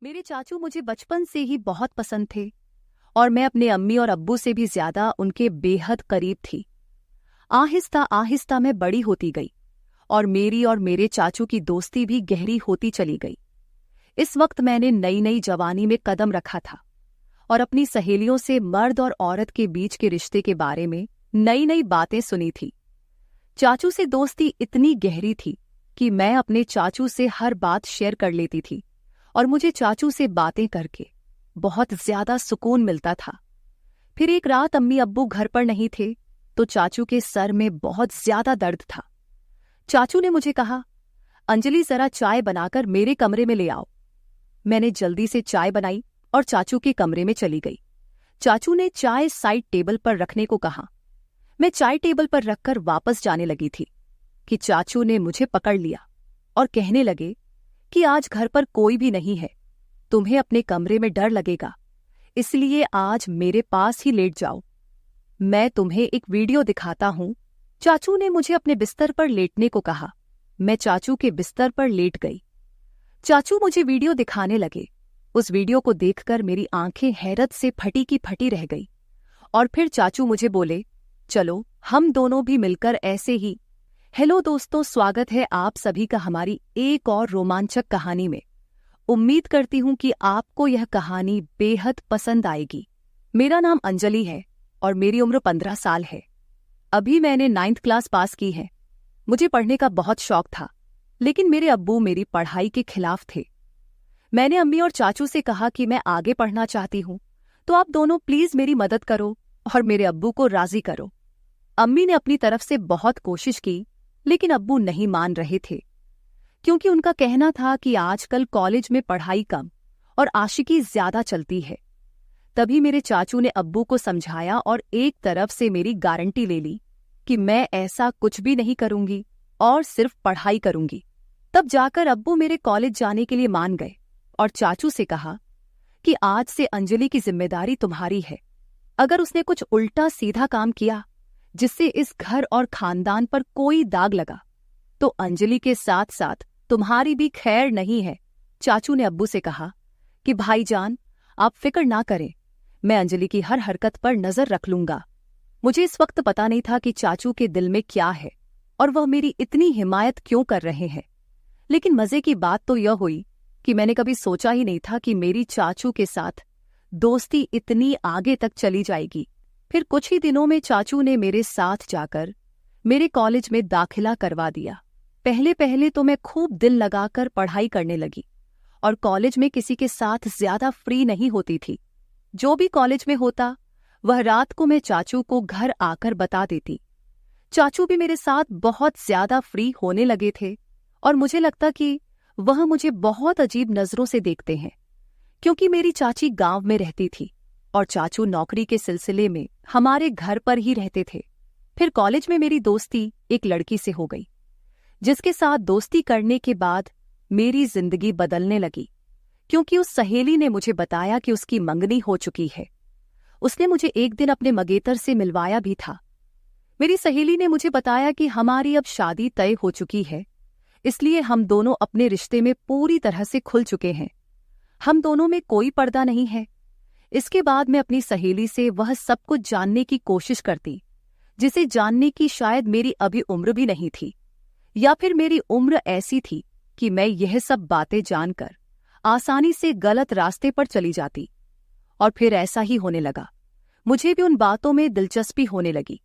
मेरे चाचू मुझे बचपन से ही बहुत पसंद थे और मैं अपने अम्मी और अब्बू से भी ज्यादा उनके बेहद करीब थी। आहिस्ता आहिस्ता मैं बड़ी होती गई और मेरी और मेरे चाचू की दोस्ती भी गहरी होती चली गई। इस वक्त मैंने नई नई जवानी में कदम रखा था और अपनी सहेलियों से मर्द और औरत के बीच के रिश्ते के बारे में नई नई बातें सुनी थी। चाचू से दोस्ती इतनी गहरी थी कि मैं अपने चाचू से हर बात शेयर कर लेती थी और मुझे चाचू से बातें करके बहुत ज्यादा सुकून मिलता था। फिर एक रात अम्मी अब्बू घर पर नहीं थे तो चाचू के सर में बहुत ज्यादा दर्द था। चाचू ने मुझे कहा, अंजलि जरा चाय बनाकर मेरे कमरे में ले आओ। मैंने जल्दी से चाय बनाई और चाचू के कमरे में चली गई। चाचू ने चाय साइड टेबल पर रखने को कहा। मैं चाय टेबल पर रखकर वापस जाने लगी थी कि चाचू ने मुझे पकड़ लिया और कहने लगे कि आज घर पर कोई भी नहीं है, तुम्हें अपने कमरे में डर लगेगा, इसलिए आज मेरे पास ही लेट जाओ। मैं तुम्हें एक वीडियो दिखाता हूं। चाचू ने मुझे अपने बिस्तर पर लेटने को कहा। मैं चाचू के बिस्तर पर लेट गई। चाचू मुझे वीडियो दिखाने लगे। उस वीडियो को देखकर मेरी आंखें हैरत से फटी की फटी रह गई और फिर चाचू मुझे बोले, चलो हम दोनों भी मिलकर ऐसे ही। हेलो दोस्तों, स्वागत है आप सभी का हमारी एक और रोमांचक कहानी में। उम्मीद करती हूं कि आपको यह कहानी बेहद पसंद आएगी। मेरा नाम अंजलि है और मेरी उम्र 15 साल है। अभी मैंने 9th क्लास पास की है। मुझे पढ़ने का बहुत शौक था, लेकिन मेरे अब्बू मेरी पढ़ाई के खिलाफ थे। मैंने अम्मी और चाचू से कहा कि मैं आगे पढ़ना चाहती हूं, तो आप दोनों प्लीज मेरी मदद करो और मेरे अब्बू को राजी करो। अम्मी ने अपनी तरफ से बहुत कोशिश की, लेकिन अब्बू नहीं मान रहे थे, क्योंकि उनका कहना था कि आजकल कॉलेज में पढ़ाई कम और आशिकी ज्यादा चलती है। तभी मेरे चाचू ने अब्बू को समझाया और एक तरफ से मेरी गारंटी ले ली कि मैं ऐसा कुछ भी नहीं करूंगी और सिर्फ पढ़ाई करूंगी। तब जाकर अब्बू मेरे कॉलेज जाने के लिए मान गए और चाचू से कहा कि आज से अंजलि की जिम्मेदारी तुम्हारी है। अगर उसने कुछ उल्टा सीधा काम किया जिससे इस घर और खानदान पर कोई दाग लगा, तो अंजलि के साथ साथ तुम्हारी भी खैर नहीं है। चाचू ने अब्बू से कहा कि भाईजान, आप फिक्र ना करें, मैं अंजलि की हर हरकत पर नजर रख लूंगा। मुझे इस वक्त पता नहीं था कि चाचू के दिल में क्या है और वह मेरी इतनी हिमायत क्यों कर रहे हैं। लेकिन मजे की बात तो यह हुई कि मैंने कभी सोचा ही नहीं था कि मेरी चाचू के साथ दोस्ती इतनी आगे तक चली जाएगी। फिर कुछ ही दिनों में चाचू ने मेरे साथ जाकर मेरे कॉलेज में दाखिला करवा दिया। पहले पहले तो मैं खूब दिल लगाकर पढ़ाई करने लगी और कॉलेज में किसी के साथ ज्यादा फ्री नहीं होती थी। जो भी कॉलेज में होता वह रात को मैं चाचू को घर आकर बता देती। चाचू भी मेरे साथ बहुत ज्यादा फ्री होने लगे थे और मुझे लगता कि वह मुझे बहुत अजीब नजरों से देखते हैं, क्योंकि मेरी चाची गांव में रहती थी और चाचू नौकरी के सिलसिले में हमारे घर पर ही रहते थे। फिर कॉलेज में मेरी दोस्ती एक लड़की से हो गई, जिसके साथ दोस्ती करने के बाद मेरी जिंदगी बदलने लगी, क्योंकि उस सहेली ने मुझे बताया कि उसकी मंगनी हो चुकी है। उसने मुझे एक दिन अपने मंगेतर से मिलवाया भी था। मेरी सहेली ने मुझे बताया कि हमारी अब शादी तय हो चुकी है, इसलिए हम दोनों अपने रिश्ते में पूरी तरह से खुल चुके हैं। हम दोनों में कोई पर्दा नहीं है। इसके बाद मैं अपनी सहेली से वह सब कुछ जानने की कोशिश करती, जिसे जानने की शायद मेरी अभी उम्र भी नहीं थी, या फिर मेरी उम्र ऐसी थी कि मैं यह सब बातें जानकर आसानी से गलत रास्ते पर चली जाती। और फिर ऐसा ही होने लगा। मुझे भी उन बातों में दिलचस्पी होने लगी।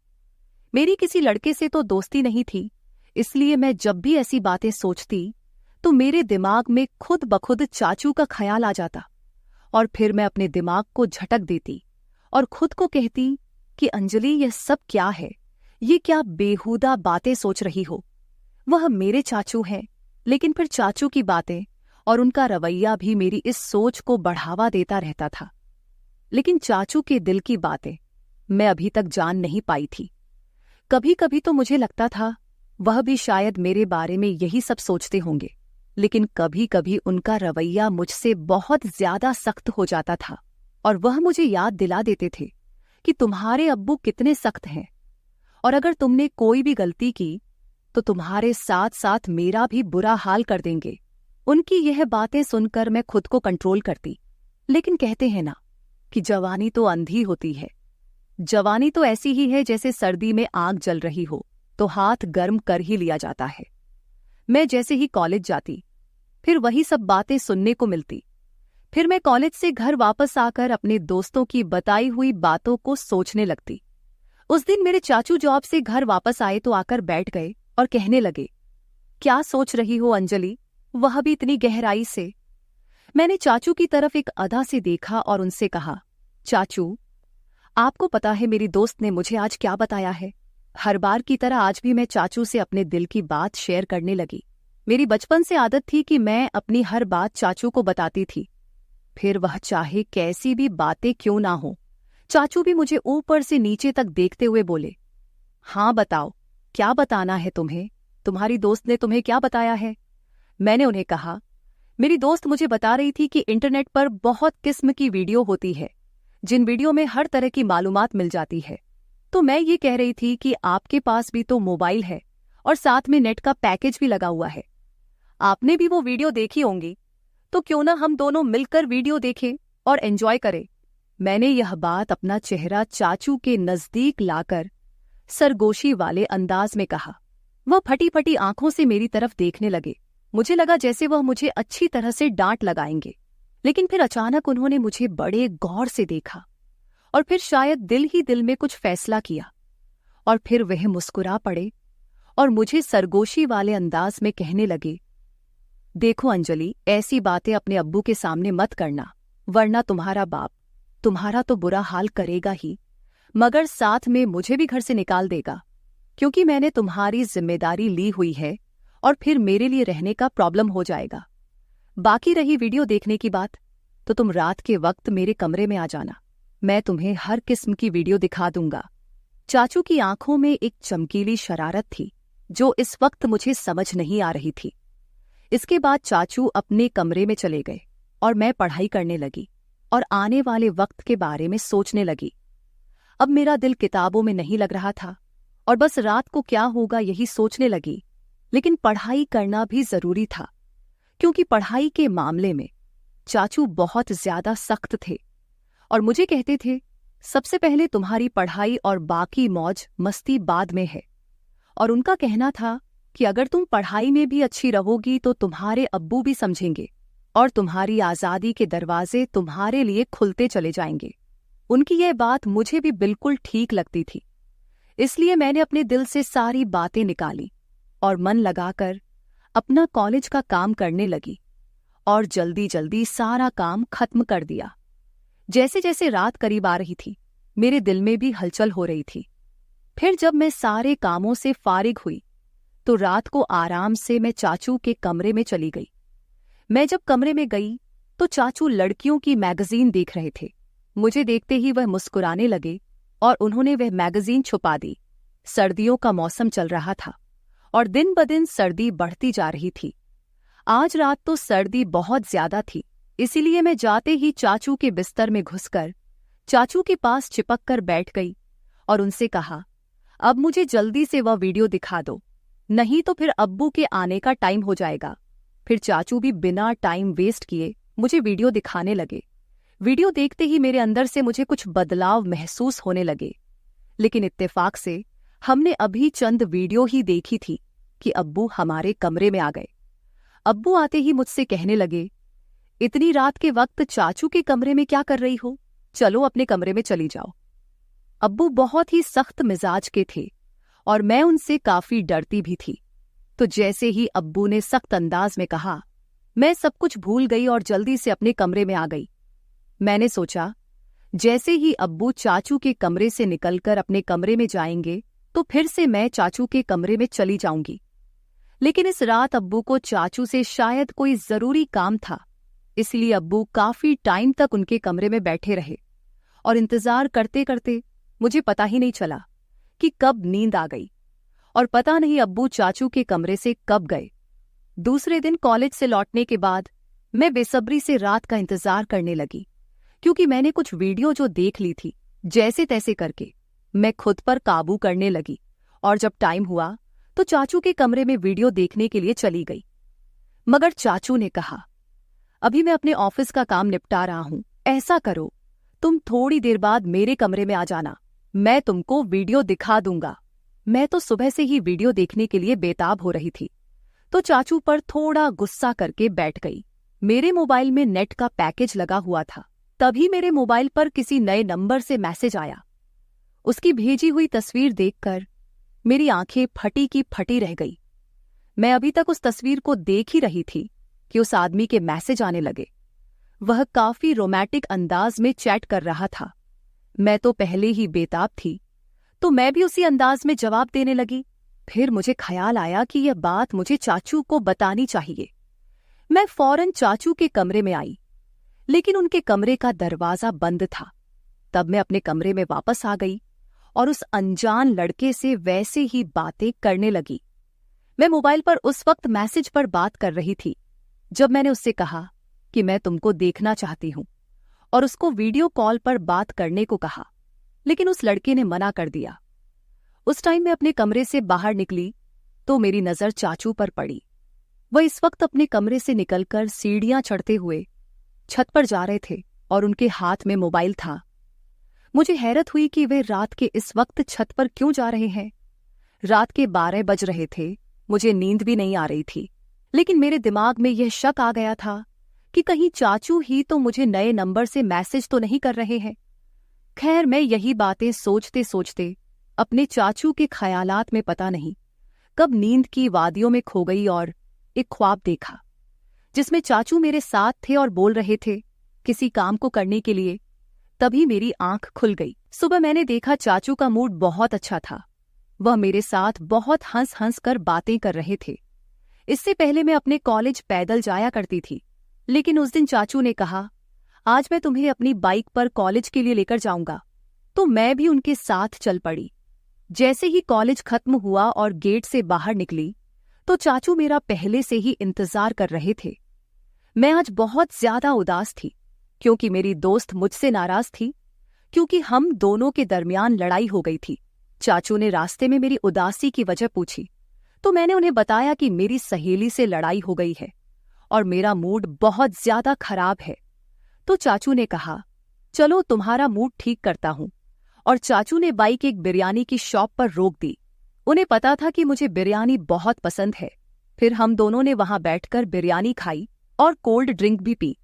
मेरी किसी लड़के से तो दोस्ती नहीं थी, इसलिए मैं जब भी ऐसी बातें सोचती तो मेरे दिमाग में खुद ब खुद चाचू का ख्याल आ जाता और फिर मैं अपने दिमाग को झटक देती और खुद को कहती कि अंजलि, यह सब क्या है? ये क्या बेहुदा बातें सोच रही हो? वह मेरे चाचू हैं, लेकिन फिर चाचू की बातें और उनका रवैया भी मेरी इस सोच को बढ़ावा देता रहता था। लेकिन चाचू के दिल की बातें मैं अभी तक जान नहीं पाई थी। कभी कभी तो मुझे लगता था वह भी शायद मेरे बारे में यही सब सोचते होंगे, लेकिन कभी कभी उनका रवैया मुझसे बहुत ज्यादा सख्त हो जाता था और वह मुझे याद दिला देते थे कि तुम्हारे अब्बू कितने सख्त हैं और अगर तुमने कोई भी गलती की तो तुम्हारे साथ साथ मेरा भी बुरा हाल कर देंगे। उनकी यह बातें सुनकर मैं खुद को कंट्रोल करती, लेकिन कहते हैं ना कि जवानी तो अंधी होती है। जवानी तो ऐसी ही है जैसे सर्दी में आग जल रही हो तो हाथ गर्म कर ही लिया जाता है। मैं जैसे ही कॉलेज जाती, फिर वही सब बातें सुनने को मिलती। फिर मैं कॉलेज से घर वापस आकर अपने दोस्तों की बताई हुई बातों को सोचने लगती। उस दिन मेरे चाचू जॉब से घर वापस आए तो आकर बैठ गए और कहने लगे, क्या सोच रही हो अंजलि, वह भी इतनी गहराई से। मैंने चाचू की तरफ एक अदा से देखा और उनसे कहा, चाचू, आपको पता है मेरी दोस्त ने मुझे आज क्या बताया है। हर बार की तरह आज भी मैं चाचू से अपने दिल की बात शेयर करने लगी। मेरी बचपन से आदत थी कि मैं अपनी हर बात चाचू को बताती थी, फिर वह चाहे कैसी भी बातें क्यों ना हो। चाचू भी मुझे ऊपर से नीचे तक देखते हुए बोले, हाँ बताओ, क्या बताना है तुम्हें, तुम्हारी दोस्त ने तुम्हें क्या बताया है। मैंने उन्हें कहा, मेरी दोस्त मुझे बता रही थी कि इंटरनेट पर बहुत किस्म की वीडियो होती है, जिन वीडियो में हर तरह की मालूमात मिल जाती है। तो मैं ये कह रही थी कि आपके पास भी तो मोबाइल है और साथ में नेट का पैकेज भी लगा हुआ है, आपने भी वो वीडियो देखी होंगी, तो क्यों ना हम दोनों मिलकर वीडियो देखें और एंजॉय करें। मैंने यह बात अपना चेहरा चाचू के नजदीक लाकर सरगोशी वाले अंदाज में कहा। वह फटी फटी आंखों से मेरी तरफ देखने लगे। मुझे लगा जैसे वह मुझे अच्छी तरह से डांट लगाएंगे, लेकिन फिर अचानक उन्होंने मुझे बड़े गौर से देखा और फिर शायद दिल ही दिल में कुछ फैसला किया और फिर वह मुस्कुरा पड़े और मुझे सरगोशी वाले अंदाज में कहने लगे, देखो अंजलि, ऐसी बातें अपने अब्बू के सामने मत करना, वरना तुम्हारा बाप तुम्हारा तो बुरा हाल करेगा ही, मगर साथ में मुझे भी घर से निकाल देगा, क्योंकि मैंने तुम्हारी जिम्मेदारी ली हुई है और फिर मेरे लिए रहने का प्रॉब्लम हो जाएगा। बाकी रही वीडियो देखने की बात, तो तुम रात के वक्त मेरे कमरे में आ जाना, मैं तुम्हें हर किस्म की वीडियो दिखा दूंगा। चाचू की आंखों में एक चमकीली शरारत थी जो इस वक्त मुझे समझ नहीं आ रही थी। इसके बाद चाचू अपने कमरे में चले गए और मैं पढ़ाई करने लगी और आने वाले वक्त के बारे में सोचने लगी। अब मेरा दिल किताबों में नहीं लग रहा था और बस रात को क्या होगा यही सोचने लगी, लेकिन पढ़ाई करना भी जरूरी था, क्योंकि पढ़ाई के मामले में चाचू बहुत ज्यादा सख्त थे और मुझे कहते थे, सबसे पहले तुम्हारी पढ़ाई और बाकी मौज मस्ती बाद में है। और उनका कहना था कि अगर तुम पढ़ाई में भी अच्छी रहोगी तो तुम्हारे अब्बू भी समझेंगे और तुम्हारी आज़ादी के दरवाजे तुम्हारे लिए खुलते चले जाएंगे। उनकी यह बात मुझे भी बिल्कुल ठीक लगती थी, इसलिए मैंने अपने दिल से सारी बातें निकाली और मन लगाकर अपना कॉलेज का काम करने लगी और जल्दी जल्दी सारा काम खत्म कर दिया। जैसे जैसे रात करीब आ रही थी, मेरे दिल में भी हलचल हो रही थी। फिर जब मैं सारे कामों से फारिग हुई तो रात को आराम से मैं चाचू के कमरे में चली गई। मैं जब कमरे में गई तो चाचू लड़कियों की मैगजीन देख रहे थे। मुझे देखते ही वह मुस्कुराने लगे और उन्होंने वह मैगजीन छुपा दी। सर्दियों का मौसम चल रहा था और दिन ब दिन सर्दी बढ़ती जा रही थी। आज रात तो सर्दी बहुत ज्यादा थी, इसीलिए मैं जाते ही चाचू के बिस्तर में घुसकर चाचू के पास चिपक कर बैठ गई और उनसे कहा, अब मुझे जल्दी से वह वीडियो दिखा दो, नहीं तो फिर अब्बू के आने का टाइम हो जाएगा। फिर चाचू भी बिना टाइम वेस्ट किए मुझे वीडियो दिखाने लगे। वीडियो देखते ही मेरे अंदर से मुझे कुछ बदलाव महसूस होने लगे, लेकिन इत्तेफाक से हमने अभी चंद वीडियो ही देखी थी कि अब्बू हमारे कमरे में आ गए। अब्बू आते ही मुझसे कहने लगे, इतनी रात के वक्त चाचू के कमरे में क्या कर रही हो, चलो अपने कमरे में चली जाओ। अब्बू बहुत ही सख्त मिजाज के थे और मैं उनसे काफी डरती भी थी। तो जैसे ही अब्बू ने सख्त अंदाज में कहा, मैं सब कुछ भूल गई और जल्दी से अपने कमरे में आ गई। मैंने सोचा, जैसे ही अब्बू चाचू के कमरे से निकलकर अपने कमरे में जाएंगे तो फिर से मैं चाचू के कमरे में चली जाऊंगी। लेकिन इस रात अब्बू को चाचू से शायद कोई जरूरी काम था, इसलिए अब्बू काफी टाइम तक उनके कमरे में बैठे रहे और इंतजार करते करते मुझे पता ही नहीं चला कि कब नींद आ गई और पता नहीं अब्बू चाचू के कमरे से कब गए। दूसरे दिन कॉलेज से लौटने के बाद मैं बेसब्री से रात का इंतजार करने लगी, क्योंकि मैंने कुछ वीडियो जो देख ली थी, जैसे तैसे करके मैं खुद पर काबू करने लगी और जब टाइम हुआ तो चाचू के कमरे में वीडियो देखने के लिए चली गई। मगर चाचू ने कहा, अभी मैं अपने ऑफिस का काम निपटा रहा हूं, ऐसा करो, तुम थोड़ी देर बाद मेरे कमरे में आ जाना, मैं तुमको वीडियो दिखा दूंगा। मैं तो सुबह से ही वीडियो देखने के लिए बेताब हो रही थी, तो चाचू पर थोड़ा गुस्सा करके बैठ गई। मेरे मोबाइल में नेट का पैकेज लगा हुआ था। तभी मेरे मोबाइल पर किसी नए नंबर से मैसेज आया। उसकी भेजी हुई तस्वीर देखकर मेरी आंखें फटी की फटी रह गई। मैं अभी तक उस तस्वीर को देख ही रही थी कि उस आदमी के मैसेज आने लगे। वह काफी रोमांटिक अंदाज में चैट कर रहा था। मैं तो पहले ही बेताब थी, तो मैं भी उसी अंदाज में जवाब देने लगी। फिर मुझे ख्याल आया कि यह बात मुझे चाचू को बतानी चाहिए। मैं फौरन चाचू के कमरे में आई, लेकिन उनके कमरे का दरवाजा बंद था। तब मैं अपने कमरे में वापस आ गई और उस अनजान लड़के से वैसे ही बातें करने लगी। मैं मोबाइल पर उस वक्त मैसेज पर बात कर रही थी जब मैंने उससे कहा कि मैं तुमको देखना चाहती हूं, और उसको वीडियो कॉल पर बात करने को कहा, लेकिन उस लड़के ने मना कर दिया। उस टाइम मैं अपने कमरे से बाहर निकली तो मेरी नजर चाचू पर पड़ी। वह इस वक्त अपने कमरे से निकलकर सीढ़ियां चढ़ते हुए छत पर जा रहे थे और उनके हाथ में मोबाइल था। मुझे हैरत हुई कि वे रात के इस वक्त छत पर क्यों जा रहे हैं। रात के 12 बज रहे थे, मुझे नींद भी नहीं आ रही थी, लेकिन मेरे दिमाग में यह शक आ गया था कि कहीं चाचू ही तो मुझे नए नंबर से मैसेज तो नहीं कर रहे हैं। खैर, मैं यही बातें सोचते सोचते अपने चाचू के ख्यालात में पता नहीं कब नींद की वादियों में खो गई और एक ख्वाब देखा जिसमें चाचू मेरे साथ थे और बोल रहे थे किसी काम को करने के लिए। तभी मेरी आंख खुल गई। सुबह मैंने देखा चाचू का मूड बहुत अच्छा था। वह मेरे साथ बहुत हंस हंस कर बातें कर रहे थे। इससे पहले मैं अपने कॉलेज पैदल जाया करती थी, लेकिन उस दिन चाचू ने कहा, आज मैं तुम्हें अपनी बाइक पर कॉलेज के लिए लेकर जाऊंगा, तो मैं भी उनके साथ चल पड़ी। जैसे ही कॉलेज खत्म हुआ और गेट से बाहर निकली तो चाचू मेरा पहले से ही इंतजार कर रहे थे। मैं आज बहुत ज्यादा उदास थी क्योंकि मेरी दोस्त मुझसे नाराज थी, क्योंकि हम दोनों के दरमियान लड़ाई हो गई थी। चाचू ने रास्ते में मेरी उदासी की वजह पूछी तो मैंने उन्हें बताया कि मेरी सहेली से लड़ाई हो गई है और मेरा मूड बहुत ज्यादा खराब है। तो चाचू ने कहा, चलो तुम्हारा मूड ठीक करता हूं, और चाचू ने बाइक एक बिरयानी की शॉप पर रोक दी। उन्हें पता था कि मुझे बिरयानी बहुत पसंद है। फिर हम दोनों ने वहां बैठकर बिरयानी खाई और कोल्ड ड्रिंक भी पी।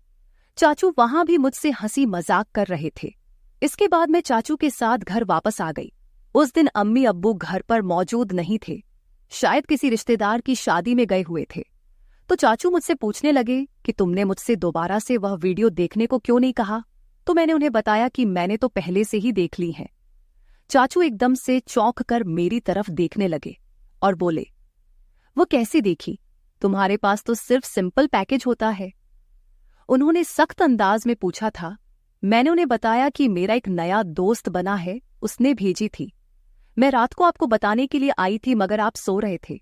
चाचू वहां भी मुझसे हंसी मजाक कर रहे थे। इसके बाद मैं चाचू के साथ घर वापस आ गई। उस दिन अम्मी अब्बू घर पर मौजूद नहीं थे, शायद किसी रिश्तेदार की शादी में गए हुए थे। तो चाचू मुझसे पूछने लगे कि तुमने मुझसे दोबारा से वह वीडियो देखने को क्यों नहीं कहा। तो मैंने उन्हें बताया कि मैंने तो पहले से ही देख ली है। चाचू एकदम से चौंक कर मेरी तरफ देखने लगे और बोले, वो कैसे देखी? तुम्हारे पास तो सिर्फ सिंपल पैकेज होता है। उन्होंने सख्त अंदाज में पूछा था। मैंने उन्हें बताया कि मेरा एक नया दोस्त बना है, उसने भेजी थी। मैं रात को आपको बताने के लिए आई थी, मगर आप सो रहे थे।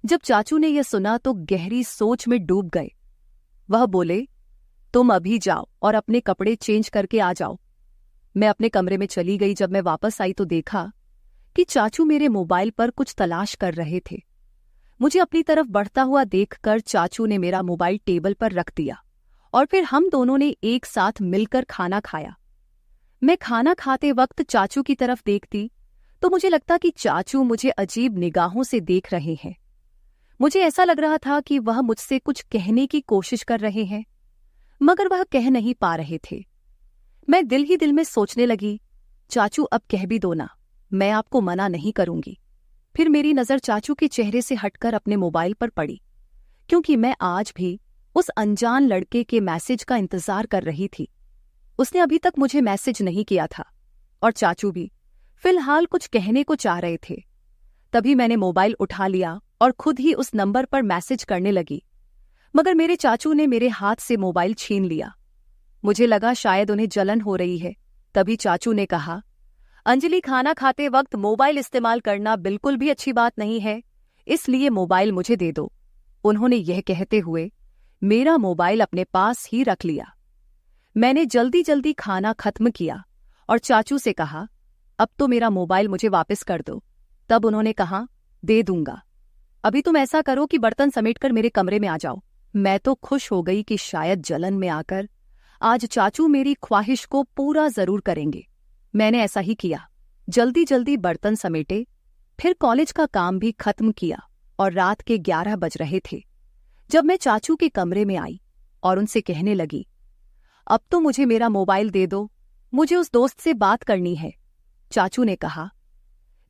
जब चाचू ने यह सुना तो गहरी सोच में डूब गए। वह बोले, तुम अभी जाओ और अपने कपड़े चेंज करके आ जाओ। मैं अपने कमरे में चली गई। जब मैं वापस आई तो देखा कि चाचू मेरे मोबाइल पर कुछ तलाश कर रहे थे। मुझे अपनी तरफ बढ़ता हुआ देखकर चाचू ने मेरा मोबाइल टेबल पर रख दिया और फिर हम दोनों ने एक साथ मिलकर खाना खाया। मैं खाना खाते वक्त चाचू की तरफ देखती तो मुझे लगता कि चाचू मुझे अजीब निगाहों से देख रहे हैं। मुझे ऐसा लग रहा था कि वह मुझसे कुछ कहने की कोशिश कर रहे हैं, मगर वह कह नहीं पा रहे थे। मैं दिल ही दिल में सोचने लगी, चाचू अब कह भी दो ना, मैं आपको मना नहीं करूंगी। फिर मेरी नजर चाचू के चेहरे से हटकर अपने मोबाइल पर पड़ी, क्योंकि मैं आज भी उस अनजान लड़के के मैसेज का इंतजार कर रही थी। उसने अभी तक मुझे मैसेज नहीं किया था और चाचू भी फिलहाल कुछ कहने को चाह रहे थे। तभी मैंने मोबाइल उठा लिया और खुद ही उस नंबर पर मैसेज करने लगी, मगर मेरे चाचू ने मेरे हाथ से मोबाइल छीन लिया। मुझे लगा शायद उन्हें जलन हो रही है। तभी चाचू ने कहा, अंजलि, खाना खाते वक्त मोबाइल इस्तेमाल करना बिल्कुल भी अच्छी बात नहीं है, इसलिए मोबाइल मुझे दे दो। उन्होंने यह कहते हुए मेरा मोबाइल अपने पास ही रख लिया। मैंने जल्दी जल्दी खाना खत्म किया और चाचू से कहा, अब तो मेरा मोबाइल मुझे वापस कर दो। तब उन्होंने कहा, दे दूंगा। अभी तुम ऐसा करो कि बर्तन समेटकर मेरे कमरे में आ जाओ। मैं तो खुश हो गई कि शायद जलन में आकर आज चाचू मेरी ख्वाहिश को पूरा जरूर करेंगे। मैंने ऐसा ही किया। जल्दी जल्दी बर्तन समेटे, फिर कॉलेज का काम भी खत्म किया और रात के 11 बज रहे थे जब मैं चाचू के कमरे में आई और उनसे कहने लगी, अब तो मुझे मेरा मोबाइल दे दो, मुझे उस दोस्त से बात करनी है। चाचू ने कहा,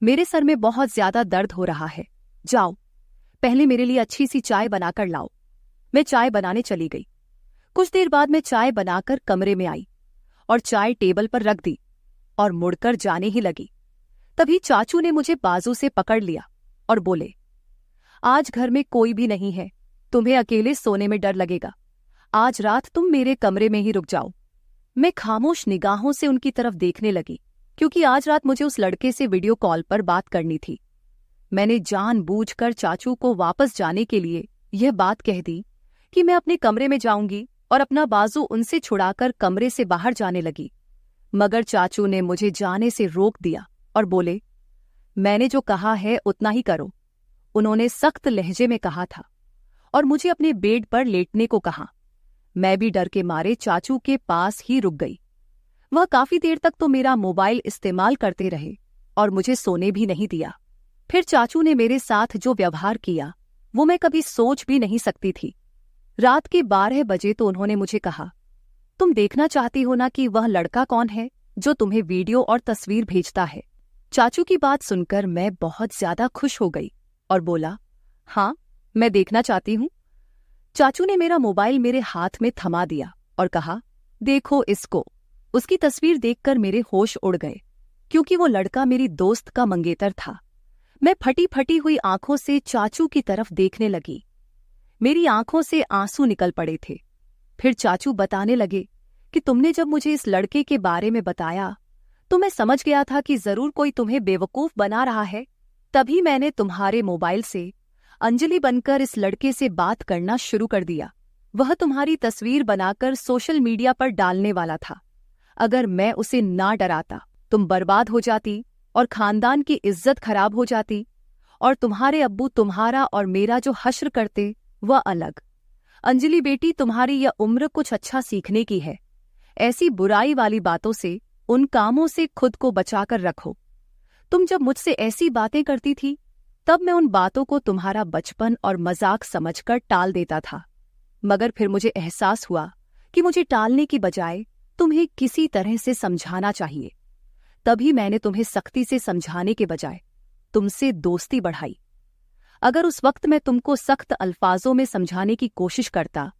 मेरे सर में बहुत ज्यादा दर्द हो रहा है, जाओ पहले मेरे लिए अच्छी सी चाय बनाकर लाओ। मैं चाय बनाने चली गई। कुछ देर बाद मैं चाय बनाकर कमरे में आई और चाय टेबल पर रख दी और मुड़कर जाने ही लगी। तभी चाचू ने मुझे बाजू से पकड़ लिया और बोले, आज घर में कोई भी नहीं है, तुम्हें अकेले सोने में डर लगेगा, आज रात तुम मेरे कमरे में ही रुक जाओ। मैं खामोश निगाहों से उनकी तरफ देखने लगी, क्योंकि आज रात मुझे उस लड़के से वीडियो कॉल पर बात करनी थी। मैंने जानबूझकर चाचू को वापस जाने के लिए यह बात कह दी कि मैं अपने कमरे में जाऊंगी और अपना बाजू उनसे छुड़ाकर कमरे से बाहर जाने लगी। मगर चाचू ने मुझे जाने से रोक दिया और बोले, मैंने जो कहा है उतना ही करो। उन्होंने सख्त लहजे में कहा था और मुझे अपने बेड पर लेटने को कहा। मैं भी डर के मारे चाचू के पास ही रुक गई। वह काफी देर तक तो मेरा मोबाइल इस्तेमाल करते रहे और मुझे सोने भी नहीं दिया। फिर चाचू ने मेरे साथ जो व्यवहार किया वो मैं कभी सोच भी नहीं सकती थी। रात के 12 बजे तो उन्होंने मुझे कहा, तुम देखना चाहती हो ना कि वह लड़का कौन है जो तुम्हें वीडियो और तस्वीर भेजता है। चाचू की बात सुनकर मैं बहुत ज्यादा खुश हो गई और बोला, हाँ मैं देखना चाहती हूँ। चाचू ने मेरा मोबाइल मेरे हाथ में थमा दिया और कहा, देखो इसको। उसकी तस्वीर देखकर मेरे होश उड़ गए, क्योंकि वो लड़का मेरी दोस्त का मंगेतर था। मैं फटी फटी हुई आंखों से चाचू की तरफ देखने लगी। मेरी आंखों से आंसू निकल पड़े थे। फिर चाचू बताने लगे कि तुमने जब मुझे इस लड़के के बारे में बताया तो मैं समझ गया था कि जरूर कोई तुम्हें बेवकूफ बना रहा है। तभी मैंने तुम्हारे मोबाइल से अंजलि बनकर इस लड़के से बात करना शुरू कर दिया। वह तुम्हारी तस्वीर बनाकर सोशल मीडिया पर डालने वाला था। अगर मैं उसे ना डराता तुम बर्बाद हो जाती और खानदान की इज्जत खराब हो जाती, और तुम्हारे अब्बू तुम्हारा और मेरा जो हश्र करते वह अलग। अंजलि बेटी, तुम्हारी यह उम्र कुछ अच्छा सीखने की है। ऐसी बुराई वाली बातों से, उन कामों से खुद को बचाकर रखो। तुम जब मुझसे ऐसी बातें करती थी तब मैं उन बातों को तुम्हारा बचपन और मजाक समझकर टाल देता था, मगर फिर मुझे एहसास हुआ कि मुझे टालने की बजाय तुम्हें किसी तरह से समझाना चाहिए। तभी मैंने तुम्हें सख्ती से समझाने के बजाय तुमसे दोस्ती बढ़ाई। अगर उस वक्त मैं तुमको सख्त अल्फाजों में समझाने की कोशिश करता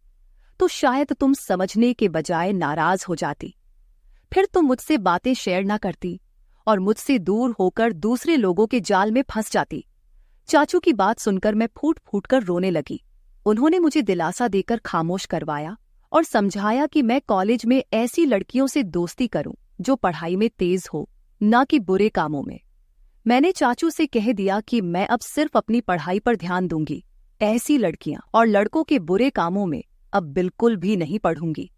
तो शायद तुम समझने के बजाय नाराज हो जाती। फिर तुम मुझसे बातें शेयर ना करती और मुझसे दूर होकर दूसरे लोगों के जाल में फंस जाती। चाचू की बात सुनकर मैं फूट फूट कर रोने लगी। उन्होंने मुझे दिलासा देकर खामोश करवाया और समझाया कि मैं कॉलेज में ऐसी लड़कियों से दोस्ती करूं जो पढ़ाई में तेज हो, ना कि बुरे कामों में। मैंने चाचू से कह दिया कि मैं अब सिर्फ अपनी पढ़ाई पर ध्यान दूंगी, ऐसी लड़कियां और लड़कों के बुरे कामों में अब बिल्कुल भी नहीं पढ़ूंगी।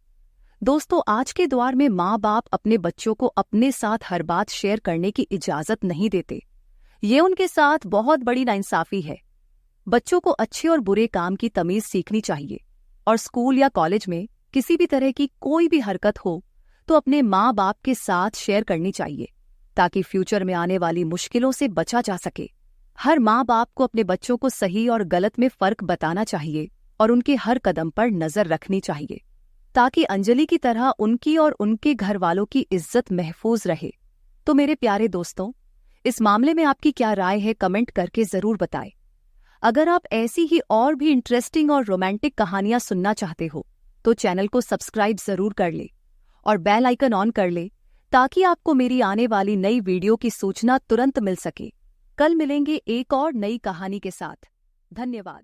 दोस्तों, आज के दौर में माँ बाप अपने बच्चों को अपने साथ हर बात शेयर करने की इजाजत नहीं देते। ये उनके साथ बहुत बड़ी नाइंसाफी है। बच्चों को अच्छे और बुरे काम की तमीज सीखनी चाहिए और स्कूल या कॉलेज में किसी भी तरह की कोई भी हरकत हो तो अपने माँ बाप के साथ शेयर करनी चाहिए, ताकि फ्यूचर में आने वाली मुश्किलों से बचा जा सके। हर माँ बाप को अपने बच्चों को सही और गलत में फर्क बताना चाहिए और उनके हर कदम पर नजर रखनी चाहिए, ताकि अंजलि की तरह उनकी और उनके घर वालों की इज्जत महफूज रहे। तो मेरे प्यारे दोस्तों, इस मामले में आपकी क्या राय है, कमेंट करके जरूर बताएं। अगर आप ऐसी ही और भी इंटरेस्टिंग और रोमांटिक कहानियां सुनना चाहते हो तो चैनल को सब्सक्राइब जरूर कर ले और बेल आइकन ऑन कर ले, ताकि आपको मेरी आने वाली नई वीडियो की सूचना तुरंत मिल सके। कल मिलेंगे एक और नई कहानी के साथ। धन्यवाद।